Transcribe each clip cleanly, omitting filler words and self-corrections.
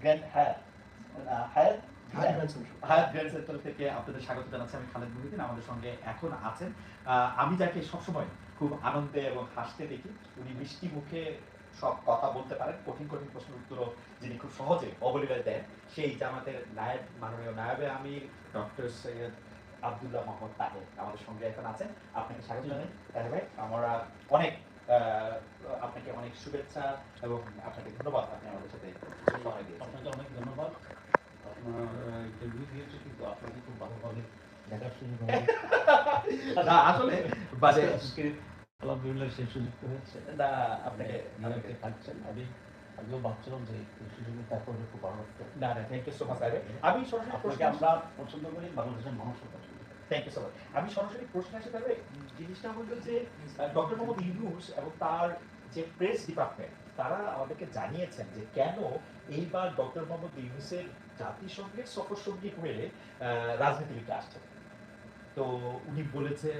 Grand হায়াত হায়াত হায়াত গ্র্যান্ড সেন্টার থেকে আপনাদের স্বাগত জানাচ্ছি। আমি খালেদ মুহিউদ্দিন। আমাদের সঙ্গে এখন আছেন আমি যাকে সবসময় খুব আনন্দে এবং হাসতে দেখি। উনি মিষ্টি মুখে সব কথা বলতে পারেন, কঠিন কঠিন প্রশ্নের উত্তরও যিনি খুব সহজে অবলীলায় দেন, সেই জামাতের নায়েব, মাননীয় নায়েবে আমির ডক্টর সৈয়দ আব্দুল্লাহ মোহাম্মদ তাহের আমাদের সঙ্গে এখন আছেন। আপনাকে স্বাগত জানাই তাহের ভাই। আমরা অনেক আপনাকে অনেক শুভেচ্ছা এবং আপনাকে ধন্যবাদ, আপনি আমাদের সাথে সময় দিয়েছেন। আপনাকে অনেক ধন্যবাদ। আপনার ইন্টারভিউ দিয়েছে, কিন্তু আপনাকে খুব ভালোভাবে দেখার সুযোগ হয়েছে। না আসলে বাজে আলহামদুলিল্লাহ সেই সুযোগটা হয়েছে। না আপনাকে নিউইয়র্কে থাকছেন। আমি আগেও ভাবছিলাম যে এই সুযোগে দেখা করলে খুব ভালো লাগতো। না না, থ্যাংক ইউ সো মাচ সাহেব। আমি সরাসরি আপনাকে আমরা পছন্দ করি, বাংলাদেশের মানুষও পছন্দ করে। Thank you so much. আমি সরাসরি প্রশ্ন আসতে পারবে, জিনিসটা হলো যে ডক্টর মোহাম্মদ ইউনূস এবং তার যে প্রেস ডিপার্টমেন্ট, তারা আমাদেরকে জানিয়েছেন যে কেন এইবার ডক্টর মোহাম্মদ ইউনূসের জাতিসংঘের সফর সঙ্গী হয়ে রাজনীতিবিদরা আসছেন। তো উনি বলেছে,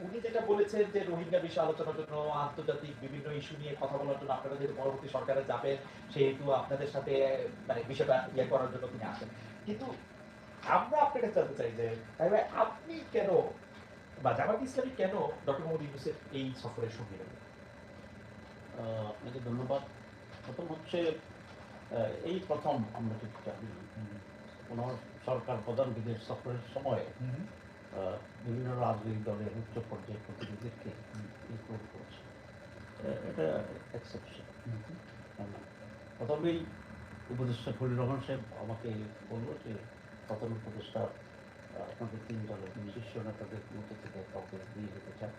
উনি যেটা বলেছেন যে রোহিঙ্গা বিষয় আলোচনার জন্য, আন্তর্জাতিক বিভিন্ন ইস্যু নিয়ে কথা বলার জন্য, আপনারা যেহেতু পরবর্তী সরকারে যাবেন সেহেতু আপনাদের সাথে মানে বিষয়টা ইয়ে করার জন্য তিনি আসেন। কিন্তু আমরা আপনার কাছে জানতে চাই যে ভাই আপনি কেন বা জামাত ইসলামী কেন ডক্টর মোহাম্মদ ইউনূসের এই সফরের সঙ্গী হলেন? আপনাকে ধন্যবাদ। প্রথম হচ্ছে এই প্রথম আমরা ঠিক জানি কোনো সরকার প্রধান বিদেশ সফরের সময় বিভিন্ন রাজনৈতিক দলের উচ্চ পর্যায়ের প্রতিনিধিদেরকে ইনক্লুড করছে। এটা এক্সেপশন। প্রথমেই উপদেষ্টা ফজলুর রহমান সাহেব আমাকে বললো যে প্রধান উপদেষ্টা আপনাদের 3 দলের শীর্ষ নেতাদের মধ্যে থেকে কাউকে নিয়ে যেতে চান।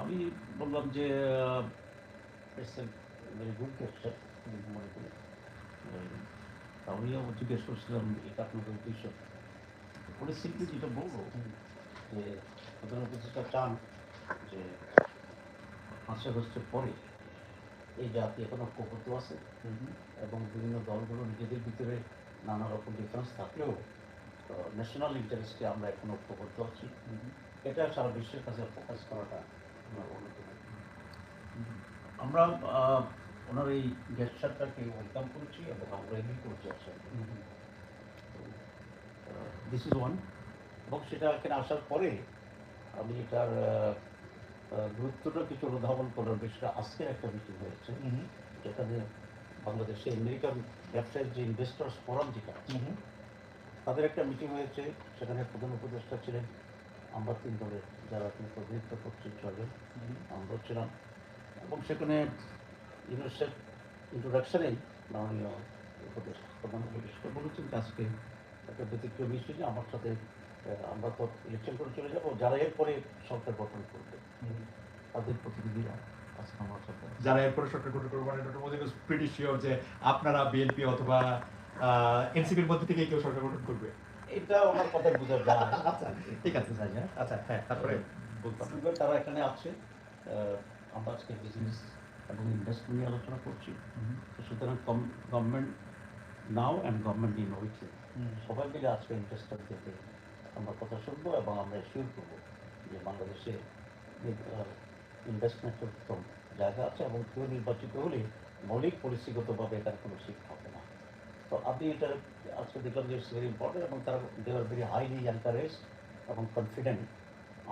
আমি বললাম যে ভেরি গুড কোয়েশ্চেন, মনে করি। আমিও জিজ্ঞেস করছিলাম এটা আপনাদের উদ্দেশ্য। উনি সিম্পলি যেটা বলবো যে প্রধান উপদেষ্টা চান যে 5 আগস্টের পরে এই জাতি এখন ঐক্যবদ্ধ আছে এবং বিভিন্ন দলগুলো নিজেদের ভিতরে নানা রকম ডিফারেন্স থাকলেও ন্যাশনাল ইন্টারেস্টে আমরা এখন ঐক্যবদ্ধ আছি। এটা সারা বিশ্বের কাছে ফোকাস করাটা আমরা মনে করি। আমরা ওনার এই গেস্টারটাকে ওয়েলকাম করেছি এবং আমরা এগ্রি করছি আসলে। This is one. এবং সেটা এখানে আসার পরে আমি এটার গুরুত্বটা কিছু অনুধাবন করার বিষয়টা আজকের একটা মিটিং হয়েছে, যেখানে বাংলাদেশে আমেরিকান ব্যবসায়িক যে ইনভেস্টার্স ফোরাম যেটা তাদের একটা মিটিং হয়েছে। সেখানে প্রধান উপদেষ্টা ছিলেন, আমরা 3 দলের যারা তিনি প্রতিনিধিত্ব করছেন 6 জন, আমরাও ছিলাম। এবং সেখানে ইউনিভার্সের ইন্ট্রোডাকশনেই মাননীয় প্রধান উপদেষ্টা বলেছেন যে আজকে একটা ব্যতিক্রমী ইস্যু যে আমার সাথে আমরা তো ইলেকশন করে চলে যাবো, যারা এরপরে সরকার গঠন করবে তাদের প্রতিনিধিরা আজকে আমার সাথে, যারা এরপরে সরকার গঠন করবে, মানে doctor Mohammad Yunus pretty sure যে আপনারা বিএনপি অথবা এনসিপির মধ্যে থেকে কেউ সরকার গঠন করবে। এটা ওনার কথা বোঝা যায়। আচ্ছা ঠিক আছে যাই না। আচ্ছা হ্যাঁ, তারপরে তারা এখানে আছে। আমরা আজকে বিজনেস এবং ইন্ডাস্ট্রি নিয়ে আলোচনা করছি। সুতরাং government now and government in waiting সবাই মিলে আজকে ইন্ডাস্ট্রিদেরকে আমরা কথা শুনবো এবং আমরা এশিওর করবো যে বাংলাদেশে ইনভেস্টমেন্টের উত্তম জায়গা আছে এবং কেউ নির্বাচিত হলে মৌলিক পলিসিগতভাবে এখানে কোনো শিখ হবে না। তো আপনি এটা আজকে দেখলাম যে ইটস ভেরি ইম্পর্টেন্ট এবং তারা দে আর ভেরি হাইলি এনকারেজ এবং কনফিডেন্ট।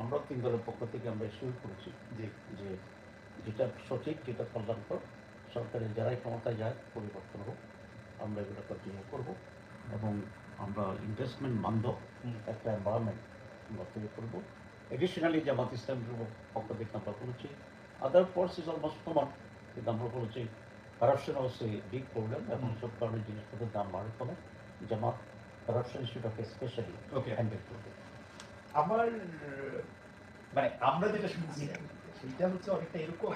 আমরাও 3 দলের পক্ষ থেকে আমরা এশিওর করেছি যে যেটা সঠিক, যেটা কল্যাণকর, সরকারের যারাই ক্ষমতায় যায় পরিবর্তন হোক, আমরা এগুলো কন্টিনিউ করবো এবং আমরা ইনভেস্টমেন্ট বান্ধব একটা এনভায়রনমেন্ট আমরা তৈরি করবো। এডিশনালি জামাত ইসলামের পক্ষ থেকে আমরা বলেছি আদার ফোর্স ইজ অলমোস্ট কমন, কিন্তু আমরা বলেছি কারাপশন অলসো বিগ প্রবলেম এবং সব কারণে জিনিসপত্রের দাম বাড়ে কমে। জামাত কারাপশন ইস্যুটাকে স্পেশালি হ্যান্ডেল করবে। আমার মানে আমরা যেটা শুনছি সেটা হচ্ছে অনেকটা এরকম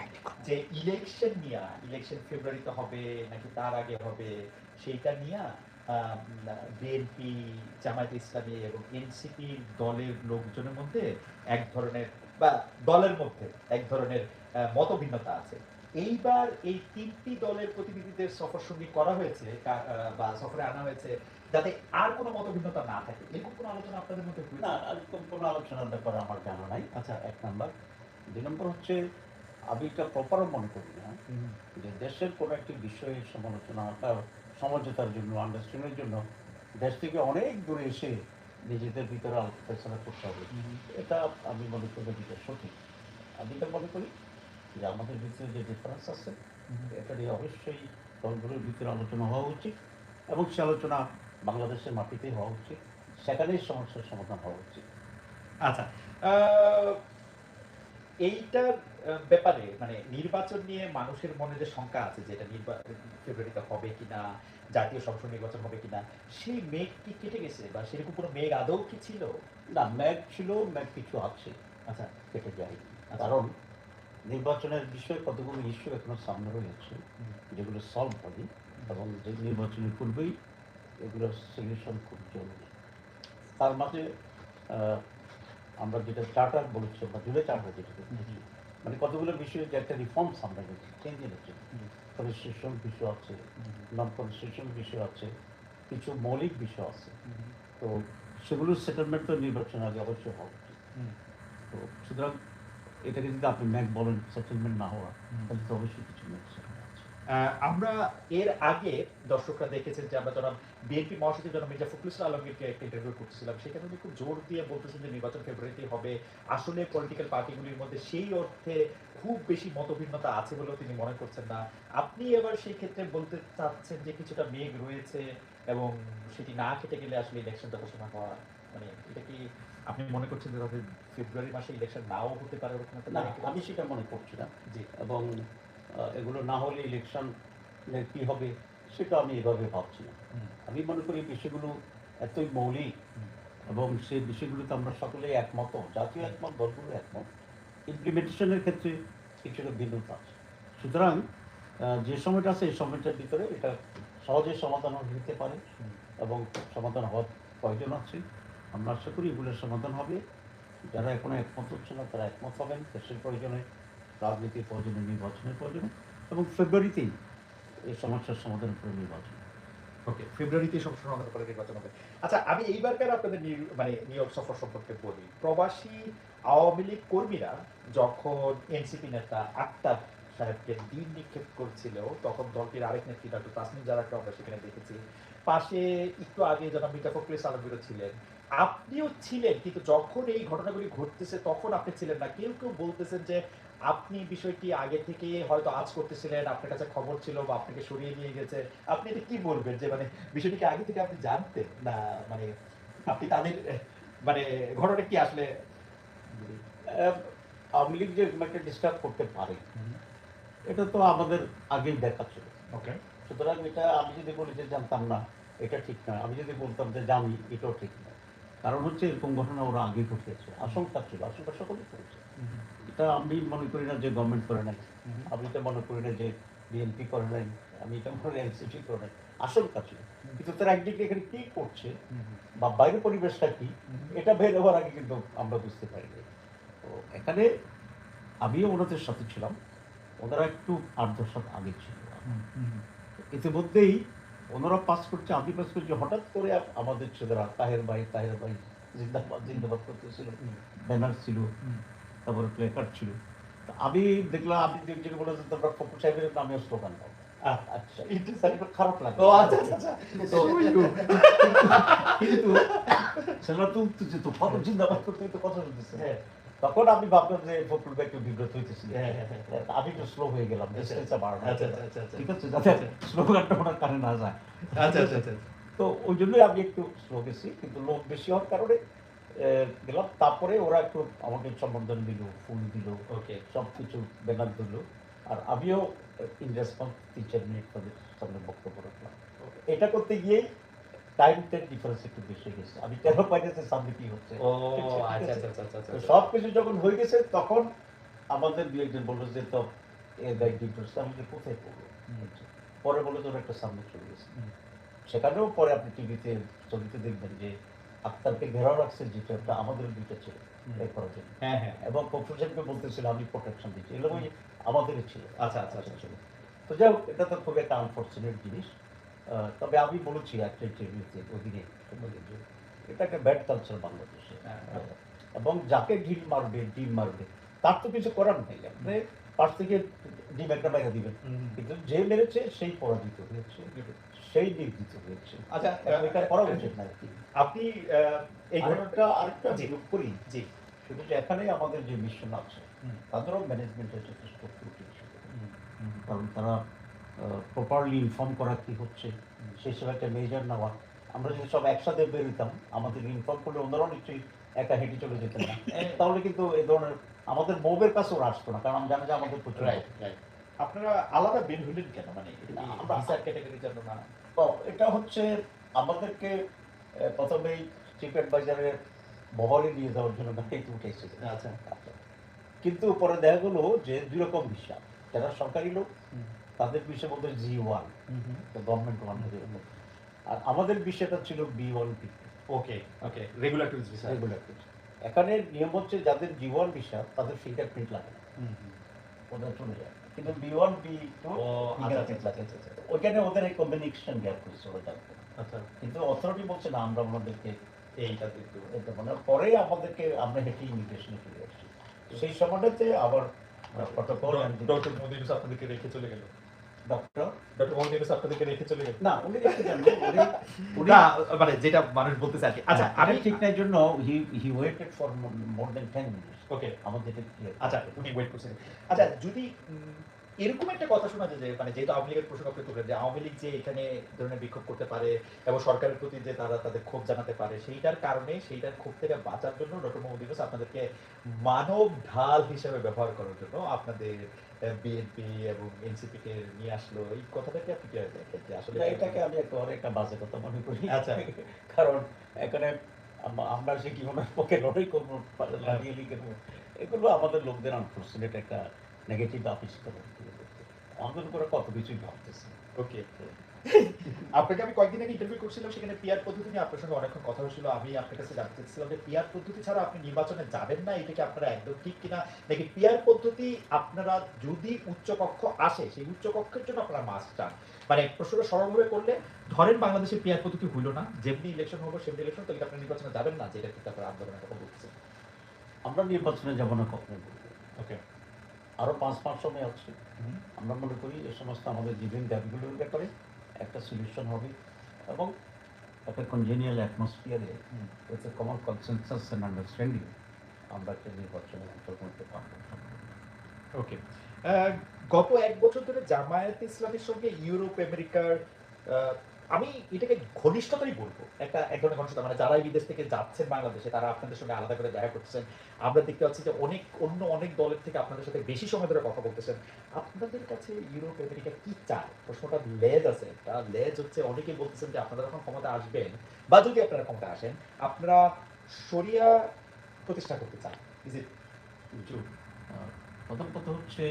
যে ইলেকশন ফেব্রুয়ারিতে হবে নাকি তার আগে হবে, সেইটা নিয়ে বিএনপি, জামায়াতে ইসলামী এবং এনসিপি দলের লোকজনের মধ্যে এক ধরনের বা দলের মধ্যে এক ধরনের মতভিন্নতা আছে। এইবার এই 3টি দলের প্রতিনিধিদের সফর সঙ্গী করা হয়েছে বা সফরে আনা হয়েছে যাতে আর কোনো মতভিন্নতা না থাকে, এরকম কোনো আলোচনা আপনাদের মধ্যে না, এরকম কোনো আলোচনার ব্যাপারে আমার জানা নাই। আচ্ছা, 1 নাম্বার। 2 নম্বর হচ্ছে আমি এটা প্রপারও মনে করি না যে দেশের কোনো একটি বিষয়ে সমালোচনা বা সমঝোতার জন্য আন্ডারস্ট্যান্ডিংয়ের জন্য দেশ থেকে অনেক দূরে এসে নিজেদের ভিতরে আলোচনা করতে হবে, এটা আমি মনে করি এটা সঠিক। আমি এটা মনে করি যে আমাদের ভিতরে যে ডিফারেন্স আছে এটা নিয়ে অবশ্যই দলগুলোর ভিতরে আলোচনা হওয়া উচিত এবং সে আলোচনা বাংলাদেশের মাটিতেই হওয়া উচিত, সেখানেই সমস্যার সমাধান হওয়া উচিত। আচ্ছা, আহ, এইটার ব্যাপারে মানে নির্বাচন নিয়ে মানুষের মনে যে শঙ্কা আছে যে এটা ফেব্রুয়ারিতে হবে কিনা, জাতীয় সংসদ নির্বাচন হবে কিনা, সেই মেঘ কি কেটে গেছে বা সেরকম কোনো মেঘ আদৌ কি ছিল? না, ম্যাগ ছিল, ম্যাগ কিছু আছে, আচ্ছা, কেটে যায়নি। আচ্ছা। কারণ নির্বাচনের বিষয়ে কতগুলো ইস্যু এখনো সামনে রয়েছে হুম, যেগুলো সলভ হয়নি এবং যে নির্বাচনের পূর্বেই এগুলোর সলিউশন খুব জরুরি। তার মাঝে আহ, আমরা যেটা চার্টার বলেছি বা জুলাই চার্টার যেটা বলছি, মানে কতগুলো বিষয়ে যে একটা রিফর্ম সামনে রয়েছে, চেঞ্জ এনেছে, হুম, কনস্টিটিউশন বিষয় আছে, হুম, নন কনস্টিটিউশন বিষয় আছে, কিছু মৌলিক বিষয় আছে। হুম, তো সেগুলোর সেটেলমেন্ট তো নির্বাচন আগে অবশ্যই হওয়া উচিত। হুম, তো সুতরাং এটাকে যদি আপনি ম্যাক বলেন সেটেলমেন্ট না হওয়া, হুম। তাহলে তো অবশ্যই কিছু ম্যাক সেটেলমেন্ট আছে। আমরা এর আগে দর্শকরা দেখেছেন যে আমরা জনাব বিএনপি মহাসচিব জনাব মির্জা ফখরুল ইসলাম আলমগীরকে একটা ইন্টারভিউ করতেছিলাম, সেখানে উনি খুব জোর দিয়ে বলতেছেন যে নির্বাচন ফেব্রুয়ারিতে হবে। আসলে পলিটিক্যাল পার্টিগুলির মধ্যে সেই অর্থে খুব বেশি মতভিন্নতা আছে বলেও তিনি মনে করছেন না। আপনি এবার সেই ক্ষেত্রে বলতে চাচ্ছেন যে কিছুটা মেঘ রয়েছে এবং সেটি না কেটে গেলে আসলে ইলেকশনটা ঘোষণা হওয়া, মানে এটা কি আপনি মনে করছেন যে তাদের ফেব্রুয়ারি মাসে ইলেকশন নাও হতে পারে ওরকম একটা না, মেঘ আমি রয়েছে? সেটা মনে করছি না। জি। এবং এগুলো না হলে ইলেকশন কী হবে সেটা আমি এভাবে ভাবছি না। হুম, আমি মনে করি বিষয়গুলো এতই মৌলিক হুম, এবং সেই বিষয়গুলোতে আমরা সকলেই একমত, জাতীয় একমত, দলগুলো একমত। ইমপ্লিমেন্টেশনের ক্ষেত্রে কিছুটা ভিন্নতা আছে। সুতরাং যে সময়টা আছে এই সময়টার ভিতরে এটা সহজে সমাধান হতে পারে হুম। এবং সমাধান হওয়ার প্রয়োজন আছে। আমরা আশা করি এগুলোর সমাধান হবে। যারা এখনো একমত হচ্ছে না তারা একমত হবেন দেশের প্রয়োজনে, রাজনীতির প্রয়োজনে, নির্বাচনের প্রয়োজনে এবং ফেব্রুয়ারিতেই এই সমস্যার সমাধান করে নির্বাচন। ওকে, ফেব্রুয়ারিতে সংসদ সমাবেশ করে নির্বাচন হবে। আচ্ছা, আমি এইবারকার আপনাদের মানে নিউ ইয়র্ক সফর সম্পর্কে বলি। প্রবাসী আওয়ামী লীগ কর্মীরা যখন এনসিপি নেতা আক্তার সাহেবকে দিন নিক্ষেপ করছিল, তখন দলটির আরেক নেত্রী ডক্টর তাসনিম জারাকে আমরা সেখানে দেখেছি। পাশে একটু আগে জনাব মির্জা ফখরুল ইসলাম আলমগীরও ছিলেন। আপনিও ছিলেন, কিন্তু যখন এই ঘটনাগুলি ঘটতেছে তখন আপনি ছিলেন না। কেউ কেউ বলতেছেন যে আপনি বিষয়টি আগে থেকে হয়তো আজ করতেছিলেন, আপনার কাছে খবর ছিল বা আপনাকে সরিয়ে নিয়ে গেছে। আপনি এটা কি বলবেন যে মানে বিষয়টিকে আগে থেকে আপনি জানতেন না, মানে আপনি তাদের মানে ঘটনা কি আসলে? আহ, আওয়ামী লীগ যে একটা ডিস্টার্ব করতে পারে এটা তো আমাদের আগেই দেখা ছিল। ওকে। সুতরাং এটা আমি যদি বলি যে জানতাম না, এটা ঠিক নয়। আমি যদি বলতাম যে জানি, এটাও ঠিক নয়। কারণ হচ্ছে এরকম ঘটনা ওরা আগে ঘটিয়েছে, আশঙ্কা ছিল, আশঙ্কা সকলেই করেছে। এটা আমি মনে করি না যে গভর্নমেন্ট করে নাই, আমি এটা মনে করি না যে বিএনপি করে নাই, আমি এটা মনে করি এনসিপি করে নাই, আশঙ্কা ছিল। কিন্তু তারা একদিকে এখানে কি করছে বা বাইরের পরিবেশটা কি, এটা বের হওয়ার আগে কিন্তু আমরা বুঝতে পারিনি। তো এখানে আমিও ওনাদের সাথে ছিলাম, ওনারা একটু ৮-১০ সাল আগে ছিল। ইতিমধ্যেই ওনারা পাস করছে, আমি পাস করছি, হঠাৎ করে আমাদের ছেলেরা তাহের ভাই জিন্দাবাদ জিন্দাবাদ করতেছিল, ব্যানার ছিল, তারপরে প্লে কার্ড ছিল। তো আমি দেখলাম, আমি একজন বলে যে তোমরা ফখরুল সাহেবের নামে স্লোগান দাও। আচ্ছা, এটা স্যার একটু খারাপ লাগে। ও আচ্ছা আচ্ছা আচ্ছা। তো কিন্তু ছেলেরা তো উঠতেছে, তো ফখরুল জিন্দাবাদ করতে তো কথা বলতেছে। হ্যাঁ, তখন আমি ভাবলাম যে ফখরুল ভাই একটু বিব্রত হইতেছিল, হ্যাঁ, হ্যাঁ, হ্যাঁ। আমি একটু স্লো হয়ে গেলাম, ডিস্টেন্সটা বাড়ানো। আচ্ছা আচ্ছা আচ্ছা আচ্ছা। ঠিক আছে, যাতে স্লোগানটা ওনার কানে না যায়। আচ্ছা আচ্ছা আচ্ছা। তো ওই জন্যই আমি একটু স্লো গেছি, কিন্তু লোক বেশি হওয়ার কারণে গেলাম। তারপরে ওরা একটু আমাকে সম্বর্ধনা দিল, ফুল দিল, ওকে। সব কিছু ব্যানার দিল। আর আমিও ইন রেসপন্স ৩-৪ মিনিট তাদের সামনে বক্তব্য রাখলাম। এটা করতে গিয়েই টাইমটার ডিফারেন্স একটু বেশি গেছে, আমি টের পাই না যে সামনে কি হচ্ছে। ও ঠিক আছে, ঠিক আচ্ছা আছে। আচ্ছা আচ্ছা আচ্ছা তো আচ্ছা। সব কিছু যখন হয়ে গেছে তখন আমাদের দু একজন বললো যে তো এ গাইড ডিফারেন্স, আমি যে কোথায় পড়বো। পরে বলে তোর একটা সামনে চলে গেছে। সেখানেও পরে আপনি টিভিতে, ছবিতে দেখবেন যে আক্তারকে ঘেরাও রাখছে যেটা আমাদের দুইটা ছিল এই করার জন্য। হ্যাঁ হ্যাঁ হ্যাঁ। এবং ফখরুল সাহেবকে বলতেছিল আমি প্রোটেকশন দিচ্ছি, এগুলো ওই আমাদেরই ছিল। আচ্ছা আচ্ছা আচ্ছা ছিল। তো যাই হোক, এটা তো খুব একটা আনফর্চুনেট জিনিস। তবে আমি বলেছি একটা ইন্টারভিউতে ওদিকে যে এটা একটা ব্যাড কালচার বাংলাদেশে। হ্যাঁ, এবং যাকে ঢিল মারবে ডিম মারবে তার তো কিছু করার নেই। আপনি পাশ থেকে ডিম একটা বাইরে দিবেন, কিন্তু যে মেরেছে সেই পরাজিত হয়েছে, সেই নির্জিত হয়েছে। আচ্ছা, এবং এটা করা উচিত না। আপনি এই আরেকটা জি যোগ করি, জি সেটা যে এখানে আমাদের যে মিশন আছে হুম, তাদেরও ম্যানেজমেন্টের যথেষ্ট ত্রুটি ছিল। হুম, হুম, কারণ তারা প্রপারলি ইনফর্ম করা কি হচ্ছে সেই হিসেবে একটা মেজার নেওয়া। আমরা যদি সব একসাথে বেরোতাম, আমাদের ইনফর্ম করলে অন্যরাও নিশ্চয়ই একা হেঁটে চলে যেতেন না, তাহলে কিন্তু এই ধরনের আমাদের মোবের কাছেও ওরা আসতো না, কারণ আমি জানি যে আমাদের প্রচুর রাইট রাইট। আপনারা আলাদা বের হলেন কেন? মানে এটা না, কি আমরা ভিসার ক্যাটাগরির জন্য না? তো এটা হচ্ছে আমাদেরকে প্রথমেই চিফ অ্যাডভাইজারের বহরে নিয়ে যাওয়ার জন্য গাড়িতে উঠে এসেছে। আচ্ছা। কিন্তু পরে দেখা গেলো যে দুই রকম ভিসা, যারা সরকারি লোক হুম, তাদের ভিসা বলতে G1, হুম, হুম। গভর্নমেন্ট ওয়ান, আর আমাদের বিষয়টা ছিল B1 okay, okay. Regular tourist visa. Regular. এখানে নিয়ম হচ্ছে যাদের G1 ভিসা তাদের ফিঙ্গারপ্রিন্ট লাগে না, হুম, হুম। ওদের চলে যায়, কিন্তু B1 B2 ও আচ্ছা, আচ্ছা, ফিঙ্গারপ্রিন্ট লাগে। আচ্ছা, আচ্ছা, আচ্ছা। ওইখানে ওদের এই কমিউনিকেশন গ্যাপ হয়েছে, ওরা জানতো না। আচ্ছা, কিন্তু অথরিটি বলছে না, আমরা ওনাদেরকে এইটা কিন্তু এটা মানে পরে আমাদেরকে আমরা হেঁটে ইমিগ্রেশনে চলে আসছি। সেই সময়টাতে আবার প্রটোকল ডক্টর মোহাম্মদ ইউনূস আপনাদেরকে রেখে চলে গেল। ডক্টর ডক্টর মোহাম্মদ ইউনূস আপনাদেরকে রেখে চলে গেল। না, উনি রেখে যান নাই, উনি না, মানে যেটা মানুষ বলতেছে আরকি। আচ্ছা, আমি ঠিক নাই জন্য he waited for more than 10 minutes. Okay. আমাদের এটা ক্লিয়ার। আচ্ছা, উনি ওয়েট করছেন। আচ্ছা, যদি এরকম একটা কথা শোনা যায় যে মানে যেহেতু আওয়ামী লীগের প্রসঙ্গ আপনি তুললেন যে আওয়ামী লীগ যে এখানে এই ধরনের বিক্ষোভ করতে পারে এবং সরকারের প্রতি যে তারা তাদের ক্ষোভ জানাতে পারে, সেইটার কারণে সেইটার ক্ষোভ থেকে বাঁচার জন্য ডক্টর মোহাম্মদ ইউনূস আপনাদেরকে মানব ঢাল হিসেবে ব্যবহার করার জন্য আপনাদের বিএনপি এবং এনসিপি কে নিয়ে আসলো। এই কথাটাকে আপনি কিভাবে দেখেন? যে আসলে না, এটাকে আমি একেবারে একটা বাজে কথা মনে করি। আচ্ছা। কারণ এখানে আমরা সে কি ওনার পক্ষে লড়াই করবো, লাগিয়ে লিখে দেবো, এগুলো আমাদের লোকদের আনফর্চুনেট একটা নেগেটিভ আবিষ্কার হচ্ছে। আমাদের উপরে কত কিছুই ভাবতেছে। ওকে। আপনাকে আমি কয়েকদিন আগে ইন্টারভিউ করছিলাম, সেখানে পিআর পদ্ধতি নিয়ে আপনার সঙ্গে অনেকক্ষণ কথা হয়েছিল। আমি আপনার কাছে জানতে চাচ্ছিলাম যে পিআর পদ্ধতি ছাড়া আপনি নির্বাচনে যাবেন না, এটা কি আপনারা একদম ঠিক কিনা? নাকি পিআর পদ্ধতি আপনারা যদি উচ্চ কক্ষ আসে, সেই উচ্চ কক্ষের জন্য আপনারা মাস্ট চান? মানে প্রশ্নটা সরলভাবে করলে, ধরেন বাংলাদেশের পিআর পদ্ধতি হইল না, যেমনি ইলেকশন হবে সেমনি ইলেকশন, তাহলে কি আপনারা নির্বাচনে যাবেন না? যেটা কিন্তু আপনারা আন্দোলনের কথা বলতেছেন। আমরা নির্বাচনে যাব না কখনো বলবো। ওকে। আরো 5 মাস সময় আছে। হুম, আমরা মনে করি এই সমস্ত আমাদের জীবন দাবিগুলোর ব্যাপারে একটা সলিউশন হবে, এবং একটা কনজেনিয়াল অ্যাটমসফিয়ারে hmm. With a common consensus and understanding আমরা একটা নির্বাচনে অংশগ্রহণ করতে পারবো। ওকে। গত ১ বছর ধরে জামায়াতে ইসলামীর সঙ্গে ইউরোপ, আমেরিকার আ আমি এটাকে ঘনিষ্ঠতাই বলবো। এক ধরনের ঘনিষ্ঠতা, মানে যারাই বিদেশ থেকে যাচ্ছেন বাংলাদেশে তারা আপনাদের সঙ্গে আলাদা করে দেখা করতেছেন। আমরা দেখতে পাচ্ছি যে অনেক দলের থেকে আপনাদের সাথে বেশি সময় ধরে কথা বলতেছেন। আপনাদের কাছে ইউরোপ, আমেরিকা কি চায়? প্রশ্নটা লেজ আছে। একটা লেজ হচ্ছে, অনেকেই বলতেছেন যে আপনারা যখন ক্ষমতায় আসবেন বা যদি আপনারা ক্ষমতায় আসেন, আপনারা শরিয়া প্রতিষ্ঠা করতে চান। Is it true? প্রথম কথা হচ্ছে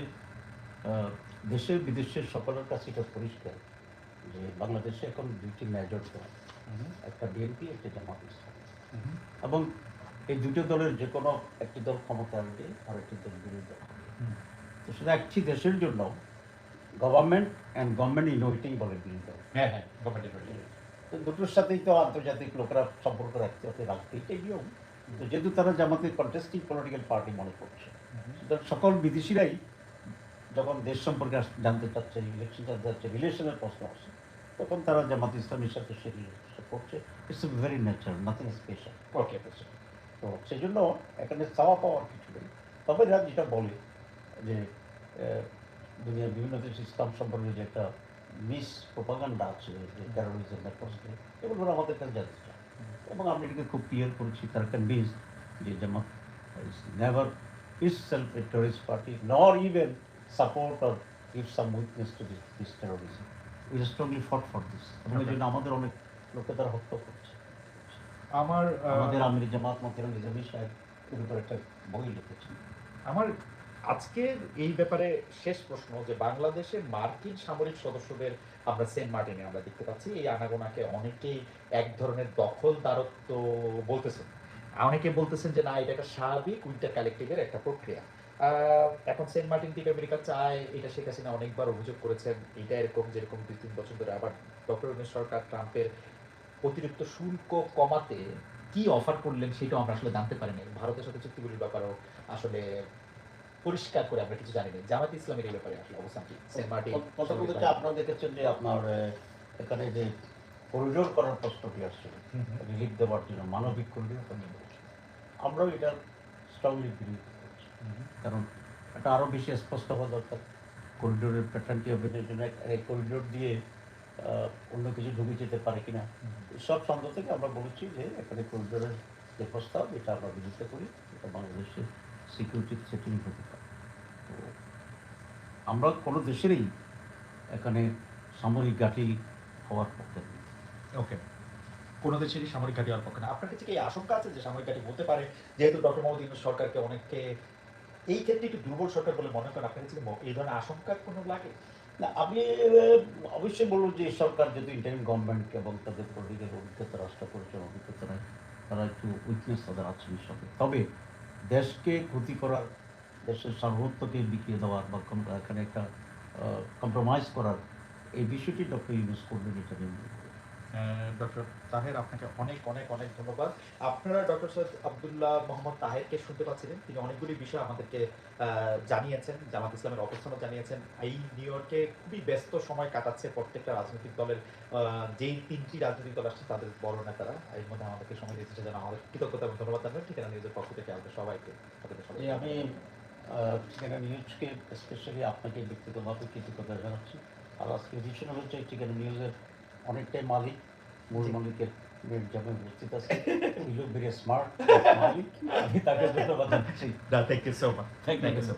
দেশে বিদেশের সকলের কাছে এটা পরিষ্কার যে বাংলাদেশে এখন দুইটি মেজর দল, একটা বিএনপি, একটা জামাত ইসলামী, এবং এই দুটো দলের যে কোনো একটি দল ক্ষমতা আসবে আর একটি দল বিরোধী হবে। তো শুধু একটি দেশের জন্য গভর্নমেন্ট অ্যান্ড গভর্নমেন্ট ইনোভেটিং বলে বিরোধী দল। হ্যাঁ, হ্যাঁ, গভর্নমেন্টের। তো দুটোর সাথেই তো আন্তর্জাতিক লোকেরা সম্পর্ক রাখতে হবে, রাখতে এটাই নিয়ম। তো যেহেতু তারা জামাতের কন্টেস্টিং পলিটিক্যাল পার্টি মনে করছে, সুতরাং সকল বিদেশিরাই যখন দেশ সম্পর্কে জানতে চাচ্ছে, ইলেকশন জানতে চাচ্ছে, রিলেশনের প্রশ্ন আসছে, তখন তারা জামাত ইসলামের সাথে সে রিলেশন করছে। It's very natural, nothing special. Okay, বুঝছি। তো সেই জন্য এখানে চাওয়া পাওয়ার কিছু নেই। তবে এরা যেটা বলে যে দুনিয়ার বিভিন্ন দেশ ইসলাম সম্পর্কে যে একটা মিস প্রোপাগান্ডা আছে, যে টেরোরিজমের প্রশ্নে, এগুলো ওরা আমাদের কাছে জানতে চায়। এবং আমি এটাকে খুব ক্লিয়ার করেছি, তারা কনভিন্স যে Jamaat is never is self a terrorist party, nor even support or give some witness to this terrorism. We strongly fought for this, এবং এই জন্য আমাদের অনেক লোকে তারা হত্যা করছে। আমার আমাদের আমির জামাত মতিউর নিজামী সাহেব এর উপর একটা বই লিখেছেন। আমার আজকের এই ব্যাপারে শেষ প্রশ্ন যে বাংলাদেশে মার্কিন সামরিক সদস্যদের আমরা সেন্ট মার্টিনে আমরা দেখতে পাচ্ছি, এই আনাগোনাকে অনেকেই এক ধরনের দখলদারত্ব বলতেছেন। অনেকে বলতেছেন যে না, এটা একটা স্বাভাবিক উইন্টার কালেক্টিভের একটা প্রক্রিয়া। এখন সেন্ট মার্টিন দ্বীপ আমেরিকা চায়, এটা শেখ হাসিনা অনেকবার অভিযোগ করেছেন। এটা এরকম যেরকম ২-৩ বছর ধরে আবার ডক্টর ইউনূস সরকার ট্রাম্পের অতিরিক্ত শুল্ক কমাতে কি অফার করলেন সেটাও আমরা আসলে জানতে পারিনি। ভারতের সাথে চুক্তিগুলির ব্যাপারেও আসলে পরিষ্কার করে আমরা কিছু জানি না। জামায়াতে ইসলামের এই ব্যাপারে আসলে অবস্থান কি? সেন্ট মার্টিন প্রথম হচ্ছে আপনারা দেখেছেন যে আপনার এখানে যে করিডোর করার প্রশ্নটি আসছিল হুম, হুম। রিলিফ দেওয়ার জন্য মানবিক করিডোর আমরাও এটা স্ট্রংলি বিলিভ করছি, হুম, কারণ এটা আরও বেশি স্পষ্ট হওয়া দরকার। করিডোরের প্যাটার্নটি হবে এর জন্য এই করিডোর দিয়ে অন্য কিছু ঢুকে যেতে পারে কিনা, হুম। সব সন্দেহ থেকে আমরা বলেছি যে এখানে করিডোরের যে প্রস্তাব এটা আমরা বিরোধিতা করি, এটা বাংলাদেশের সিকিউরিটি থ্রেটিং হতে পারে। তো আমরা কোনো দেশেরই এখানে সামরিক ঘাঁটি হওয়ার পক্ষে নেই। ওকে। কোন দেশেরই সামরিক ঘাঁটি হওয়ার পক্ষে না। আপনার কাছে কি এই আশঙ্কা আছে যে সামরিক ঘাঁটি হতে পারে? যেহেতু ডক্টর মোহাম্মদ ইউনূস সরকারকে অনেকে এই ক্ষেত্রে একটু দুর্বল সরকার বলে মনে করেন, আপনার কাছে কি এই ধরনের আশঙ্কা কোনো লাগে? না, আমি অবশ্যই বলব যে এই সরকার যেহেতু ইন্টারিম গভর্নমেন্ট এবং তাদের পলিটিক্যাল অভিজ্ঞতা, রাষ্ট্র পরিচালনার অভিজ্ঞতা নয়, তারা একটু উইকনেস তাদের আছে নিঃসন্দেহে। তবে দেশকে ক্ষতি করার, দেশের সার্বভৌমত্বকে বিকিয়ে দেওয়ার বা এখানে একটা কম্প্রোমাইজ করার এই বিষয়টি ডক্টর ইউনূস করবেন এটা আমি মনে করি। ডক্টর তাহের আপনাকে অনেক অনেক অনেক ধন্যবাদ। আপনারা ডক্টর সৈয়দ আব্দুল্লাহ মোহাম্মদ তাহেরকে শুনতে পাচ্ছিলেন। তিনি অনেকগুলি বিষয় আমাদেরকে জানিয়েছেন, জামাত ইসলামের অবস্থানও জানিয়েছেন। এই নিউ ইয়র্কে খুবই ব্যস্ত সময় কাটাচ্ছে প্রত্যেকটা রাজনৈতিক দলের, যেই ৩ টি রাজনৈতিক দল আসছে তাদের বড় নেতারা। এর মধ্যে আমাদেরকে সময় দিয়েছে সেজন্য আমাদের কৃতজ্ঞতা এবং ধন্যবাদ জানাবেন। ঠিকানা নিউজের পক্ষ থেকে আমাদের সবাইকে আপনাদের সবাইকে। আমি ঠিকানা নিউজকে স্পেশালি আপনাকে ব্যক্তিগতভাবে কৃতজ্ঞতা জানাচ্ছি। আর আজকে এডিশন হচ্ছে ঠিকানা নিউজের অনেকটাই মালিক, মূল জি। মালিকের মেয়ের যেমন উপস্থিত আছে, হি লুক ভেরি স্মার্ট মালিক, আমি তাকে ধন্যবাদ জানাচ্ছি। Thank you so much. Thank thank you. You so much.